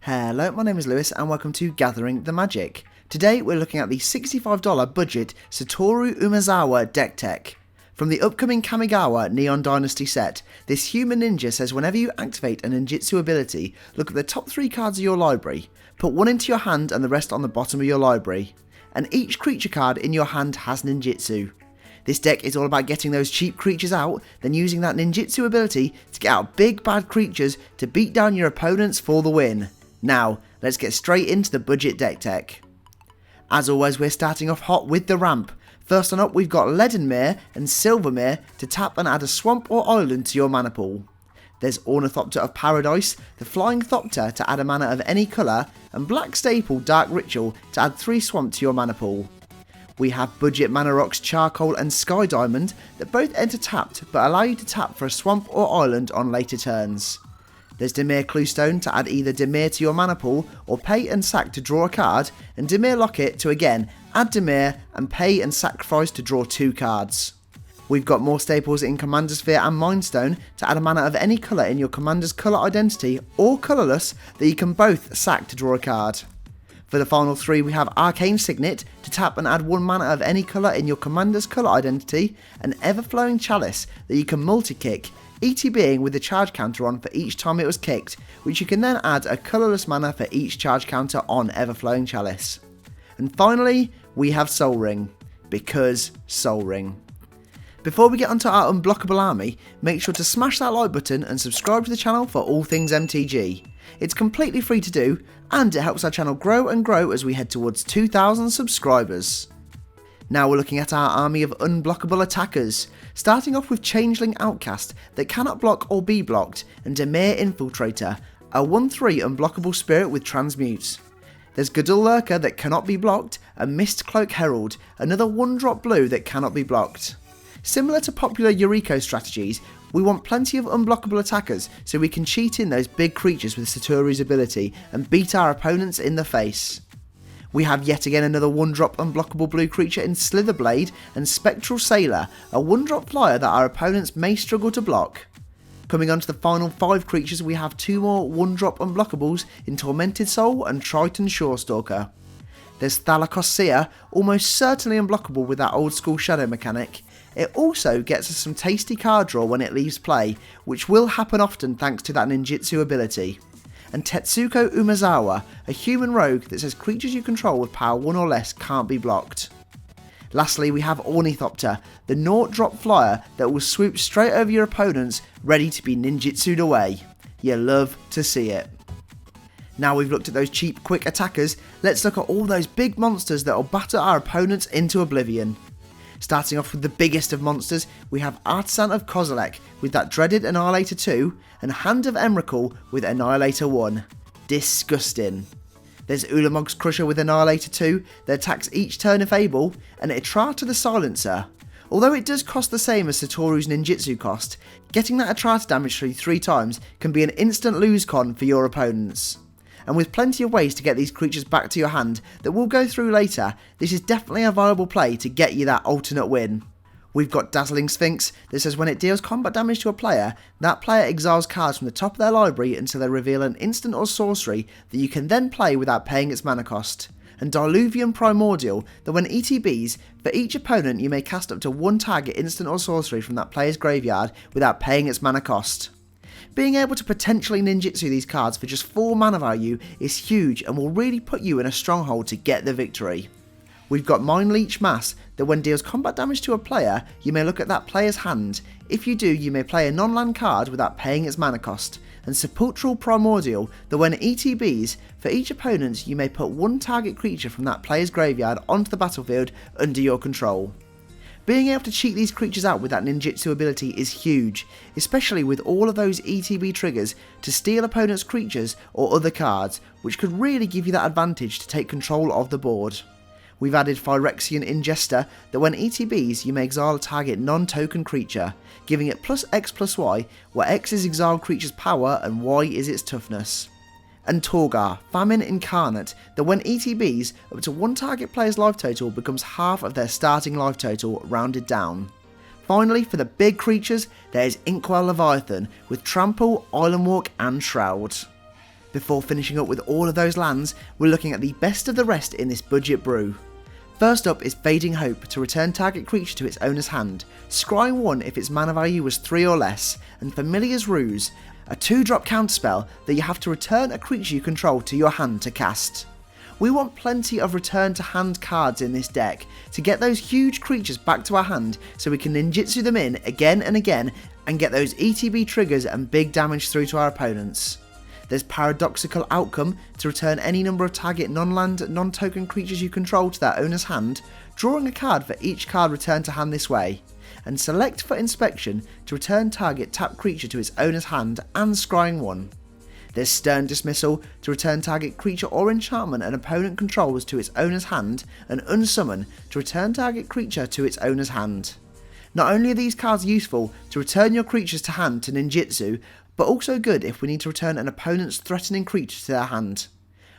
Hello, my name is Lewis and welcome to Gathering the Magic. Today we're looking at the $65 budget Satoru Umezawa deck tech. From the upcoming Kamigawa Neon Dynasty set, this human ninja says whenever you activate a ninjutsu ability, look at the top 3 cards of your library, put one into your hand and the rest on the bottom of your library, and each creature card in your hand has ninjutsu. This deck is all about getting those cheap creatures out, then using that ninjutsu ability to get out big bad creatures to beat down your opponents for the win. Now, let's get straight into the budget deck tech. As always, we're starting off hot with the ramp. First on up, we've got Leadenmere and Silvermere to tap and add a swamp or island to your mana pool. There's Ornithopter of Paradise, the Flying Thopter to add a mana of any colour, and Black Staple Dark Ritual to add 3 swamp to your mana pool. We have Budget Mana Rocks Charcoal and Sky Diamond that both enter tapped but allow you to tap for a swamp or island on later turns. There's Dimir Cluestone to add either Dimir to your mana pool or pay and sack to draw a card, and Dimir Locket to again add Dimir and pay and sacrifice to draw 2 cards. We've got more staples in Commander's Sphere and Mindstone to add a mana of any colour in your Commander's colour identity or colourless that you can both sack to draw a card. For the final 3 we have Arcane Signet to tap and add 1 mana of any colour in your Commander's colour identity, and Everflowing Chalice that you can multi-kick, ETBing with the charge counter on for each time it was kicked, which you can then add a colourless mana for each charge counter on Everflowing Chalice. And finally, we have Soul Ring, because Soul Ring. Before we get onto our Unblockable Army, make sure to smash that like button and subscribe to the channel for all things MTG. It's completely free to do, and it helps our channel grow and grow as we head towards 2,000 subscribers. Now we're looking at our army of unblockable attackers, starting off with Changeling Outcast that cannot block or be blocked, and Dimir Infiltrator, a 1/3 unblockable spirit with Transmute. There's Gadul Lurker that cannot be blocked, and Mistcloak Herald, another 1-drop blue that cannot be blocked. Similar to popular Yuriko strategies, we want plenty of unblockable attackers so we can cheat in those big creatures with Satoru's ability and beat our opponents in the face. We have yet again another 1-drop unblockable blue creature in Slitherblade and Spectral Sailor, a 1-drop flyer that our opponents may struggle to block. Coming on to the final 5 creatures, we have 2 more 1-drop unblockables in Tormented Soul and Triton Shorestalker. There's Thalakos Seer, almost certainly unblockable with that old school shadow mechanic. It also gets us some tasty card draw when it leaves play, which will happen often thanks to that ninjutsu ability. And Tetsuko Umezawa, a human rogue that says creatures you control with power 1 or less can't be blocked. Lastly, we have Ornithopter, the 0-drop flyer that will swoop straight over your opponents, ready to be ninjutsu'd away. You love to see it. Now we've looked at those cheap, quick attackers, let's look at all those big monsters that will batter our opponents into oblivion. Starting off with the biggest of monsters, we have Artisan of Kozilek with that dreaded Annihilator 2 and Hand of Emrakul with Annihilator 1. Disgusting. There's Ulamog's Crusher with Annihilator 2 that attacks each turn if able, and Itrata the Silencer. Although it does cost the same as Satoru's ninjutsu cost, getting that Itrata damage through 3 times can be an instant lose con for your opponents. And with plenty of ways to get these creatures back to your hand that we'll go through later, this is definitely a viable play to get you that alternate win. We've got Dazzling Sphinx that says when it deals combat damage to a player, that player exiles cards from the top of their library until they reveal an instant or sorcery that you can then play without paying its mana cost. And Diluvian Primordial that when ETBs, for each opponent you may cast up to 1 target instant or sorcery from that player's graveyard without paying its mana cost. Being able to potentially ninjutsu these cards for just 4 mana value is huge and will really put you in a stronghold to get the victory. We've got Mind Leech Mass that when deals combat damage to a player, you may look at that player's hand. If you do, you may play a non-land card without paying its mana cost. And Sepulchral Primordial that when ETBs, for each opponent you may put 1 target creature from that player's graveyard onto the battlefield under your control. Being able to cheat these creatures out with that ninjutsu ability is huge, especially with all of those ETB triggers to steal opponents' creatures or other cards, which could really give you that advantage to take control of the board. We've added Phyrexian Ingester that when ETBs you may exile a target non-token creature, giving it +X+Y, where X is exiled creature's power and Y is its toughness. And Torgar, Famine Incarnate, that when ETBs, up to 1 target player's life total becomes half of their starting life total rounded down. Finally, for the big creatures, there is Inkwell Leviathan with Trample, Island Walk and Shroud. Before finishing up with all of those lands, we're looking at the best of the rest in this budget brew. First up is Fading Hope to return target creature to its owner's hand, scrying 1 if its mana value was 3 or less, and Familiar's Ruse, a 2-drop counterspell that you have to return a creature you control to your hand to cast. We want plenty of return to hand cards in this deck to get those huge creatures back to our hand so we can ninjutsu them in again and again and get those ETB triggers and big damage through to our opponents. There's Paradoxical Outcome to return any number of target non-land, non-token creatures you control to their owner's hand, drawing a card for each card returned to hand this way, and Select for Inspection to return target tapped creature to its owner's hand and scrying 1. There's Stern Dismissal to return target creature or enchantment an opponent controls to its owner's hand, and Unsummon to return target creature to its owner's hand. Not only are these cards useful to return your creatures to hand to ninjutsu, but also good if we need to return an opponent's threatening creature to their hand.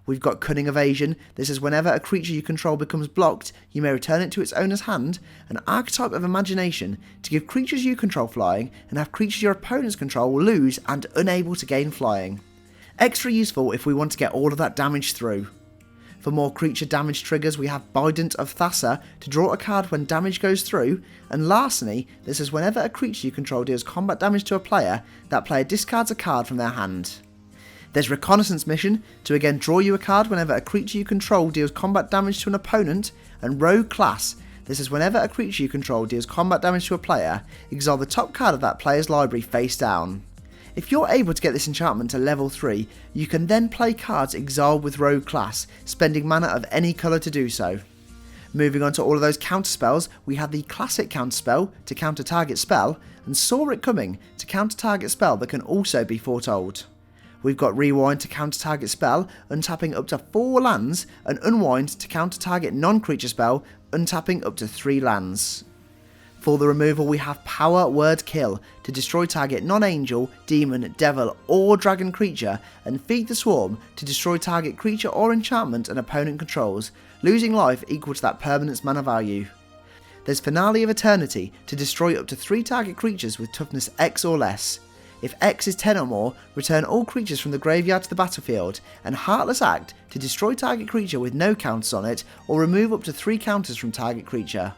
We've got Cunning Evasion. This is whenever a creature you control becomes blocked, you may return it to its owner's hand, an Archetype of Imagination to give creatures you control flying and have creatures your opponents control lose and unable to gain flying. Extra useful if we want to get all of that damage through. For more creature damage triggers, we have Bident of Thassa to draw a card when damage goes through, and Larceny, this is whenever a creature you control deals combat damage to a player, that player discards a card from their hand. There's Reconnaissance Mission to again draw you a card whenever a creature you control deals combat damage to an opponent, and Rogue Class, this is whenever a creature you control deals combat damage to a player, exile the top card of that player's library face down. If you're able to get this enchantment to level 3, you can then play cards exiled with Rogue Class, spending mana of any colour to do so. Moving on to all of those counterspells, we have the Classic Counterspell to counter target spell, and Saw It Coming to counter target spell that can also be foretold. We've got Rewind to counter target spell, untapping up to 4 lands, and Unwind to counter target non-creature spell, untapping up to 3 lands. For the removal, we have Power Word Kill to destroy target non-angel, demon, devil or dragon creature, and Feed the Swarm to destroy target creature or enchantment an opponent controls, losing life equal to that permanent's mana value. There's Finale of Eternity to destroy up to 3 target creatures with toughness X or less. If X is 10 or more, return all creatures from the graveyard to the battlefield, and Heartless Act to destroy target creature with no counters on it, or remove up to 3 counters from target creature.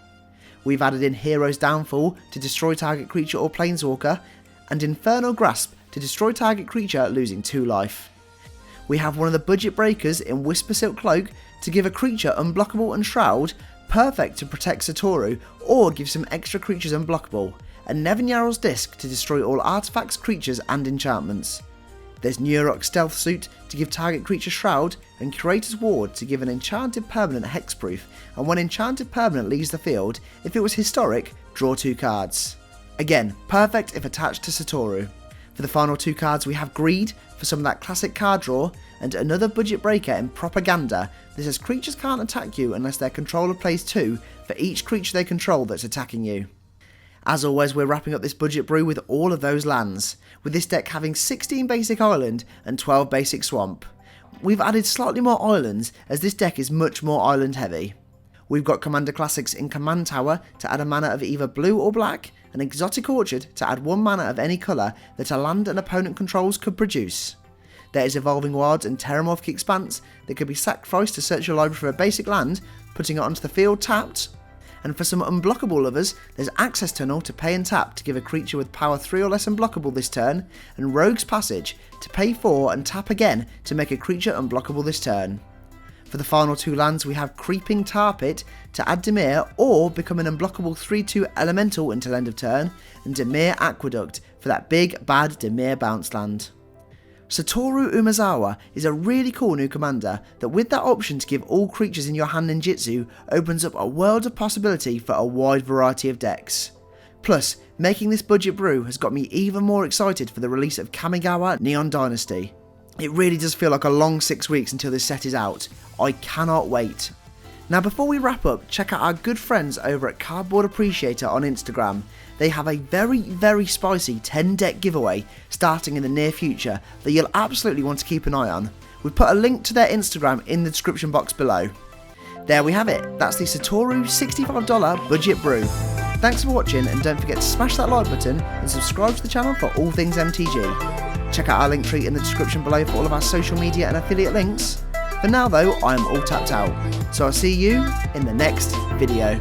We've added in Hero's Downfall to destroy target creature or planeswalker, and Infernal Grasp to destroy target creature losing 2 life. We have one of the budget breakers in Whisper Silk Cloak to give a creature Unblockable and Shroud, perfect to protect Satoru or give some extra creatures unblockable, and Nevinjarl's Disc to destroy all artifacts, creatures and enchantments. There's Neurok Stealth Suit to give target creature Shroud, and Curator's Ward to give an enchanted permanent hexproof, and when enchanted permanent leaves the field, if it was historic, draw 2 cards. Again, perfect if attached to Satoru. For the final 2 cards we have Greed for some of that classic card draw, and another budget breaker in Propaganda that says creatures can't attack you unless their controller plays 2 for each creature they control that's attacking you. As always, we're wrapping up this budget brew with all of those lands, with this deck having 16 basic island and 12 basic swamp. We've added slightly more islands as this deck is much more island heavy. We've got Commander Classics in Command Tower to add a mana of either blue or black, and Exotic Orchard to add 1 mana of any colour that a land an opponent controls could produce. There is Evolving Wilds and Terramorphic Expanse that could be sacrificed to search your library for a basic land, putting it onto the field tapped. And for some unblockable lovers, there's Access Tunnel to pay and tap to give a creature with power 3 or less unblockable this turn, and Rogue's Passage to pay 4 and tap again to make a creature unblockable this turn. For the final 2 lands we have Creeping Tar Pit to add Dimir or become an unblockable 3/2 elemental until end of turn, and Dimir Aqueduct for that big bad Dimir bounce land. Satoru Umezawa is a really cool new commander that, with that option to give all creatures in your hand ninjutsu, opens up a world of possibility for a wide variety of decks. Plus, making this budget brew has got me even more excited for the release of Kamigawa Neon Dynasty. It really does feel like a long 6 weeks until this set is out. I cannot wait. Now before we wrap up, check out our good friends over at Cardboard Appreciator on Instagram. They have a very spicy 10 deck giveaway starting in the near future that you'll absolutely want to keep an eye on. We've put a link to their Instagram in the description box below. There we have it, that's the Satoru $65 budget brew. Thanks for watching, and don't forget to smash that like button and subscribe to the channel for all things MTG. Check out our link tree in the description below for all of our social media and affiliate links. For now though, I am all tapped out, so I'll see you in the next video.